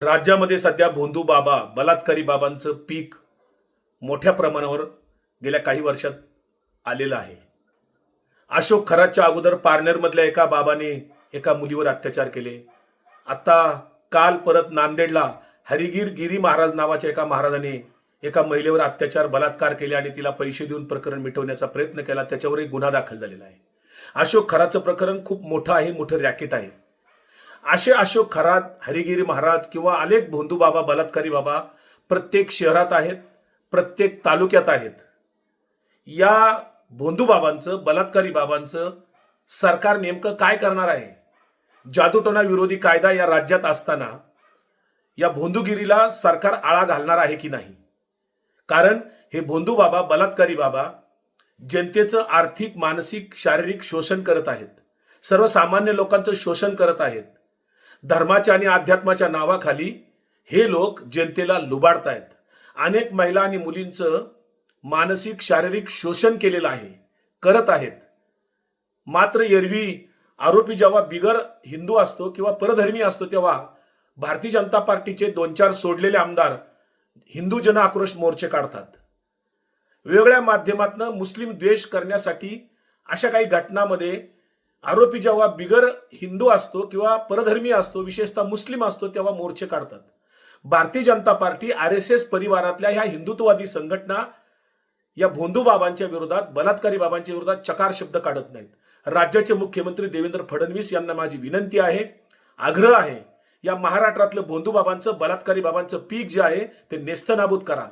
राज्यामध्ये सध्या भोंदू बाबा बलात्कारी बाबांचं पीक मोठ्या प्रमाणावर गेल्या काही वर्षात आलेलं आहे. अशोक खरातच्या अगोदर पारनेरमधल्या एका बाबाने एका मुलीवर अत्याचार केले. आता काल परत नांदेडला हरिगिर गिरी महाराज नावाच्या एका महाराजाने एका महिलेवर अत्याचार बलात्कार केले आणि तिला पैसे देऊन प्रकरण मिटवण्याचा प्रयत्न केला. त्याच्यावर एक गुन्हा दाखल झालेला आहे. अशोक खरातचं प्रकरण खूप मोठं आहे, मोठं रॅकेट आहे. असे अशोक खरात, हरिगिरी महाराज किंवा अनेक भोंदू बाबा, बलात्कारी बाबा प्रत्येक शहरात आहेत, प्रत्येक तालुक्यात आहेत. या भोंदू बाबांचं, बलात्कारी बाबांचं सरकार नेमकं काय करणार आहे? जादूटोणा विरोधी कायदा या राज्यात असताना या भोंदूगिरीला सरकार आळा घालणार आहे की नाही? कारण हे भोंदू बाबा, बलात्कारी बाबा जनतेचं आर्थिक, मानसिक, शारीरिक शोषण करत आहेत. सर्वसामान्य लोकांचं शोषण करत आहेत. धर्माच्या आणि अध्यात्माच्या नावाखाली हे लोक जनतेला लुबाडतायत. अनेक महिला आणि मुलींचं मानसिक, शारीरिक शोषण केलेलं आहे, करत आहेत. मात्र एरवी आरोपी जेव्हा बिगर हिंदू असतो किंवा परधर्मी असतो तेव्हा भारतीय जनता पार्टीचे 2-4 सोडलेले आमदार हिंदू जन आक्रोश मोर्चे काढतात. वेगवेगळ्या माध्यमातून मुस्लिम द्वेष करण्यासाठी अशा काही घटनांमध्ये आरोपी जेव्हा बिगर हिंदू असतो किंवा परधर्मी असतो, विशेषतः मुस्लिम असतो, तेव्हा मोर्चे काढतात. भारतीय जनता पार्टी, RSS परिवारातल्या ह्या हिंदुत्ववादी संघटना या भोंदू बाबांच्या विरोधात, बलात्कारी बाबांच्या विरोधात चकार शब्द काढत नाहीत. राज्याचे मुख्यमंत्री देवेंद्र फडणवीस यांना माझी विनंती आहे, आग्रह आहे, या महाराष्ट्रातलं भोंदू बाबांचं, बलात्कारी बाबांचं पीक जे आहे ते नेस्तनाबूत करा.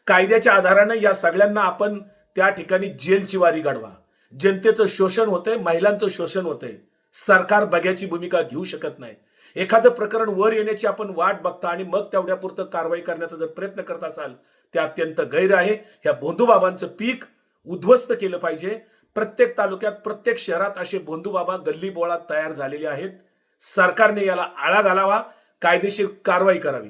कायद्याच्या आधाराने या सगळ्यांना आपण त्या ठिकाणी जेलची वारी गाडवा. जनतेचं शोषण होतंय, महिलांचं शोषण होतंय. सरकार बघ्याची भूमिका घेऊ शकत नाही. एखादं प्रकरण वर येण्याची आपण वाट बघता आणि मग तेवढ्यापुरतं कारवाई करण्याचा जर प्रयत्न करत असाल ते अत्यंत गैर आहे. ह्या भोंदू बाबांचं पीक उद्ध्वस्त केलं पाहिजे. प्रत्येक तालुक्यात, प्रत्येक शहरात असे भोंदू बाबा गल्ली बोळात तयार झालेले आहेत. सरकारने याला आळा घालावा, कायदेशीर कारवाई करावी.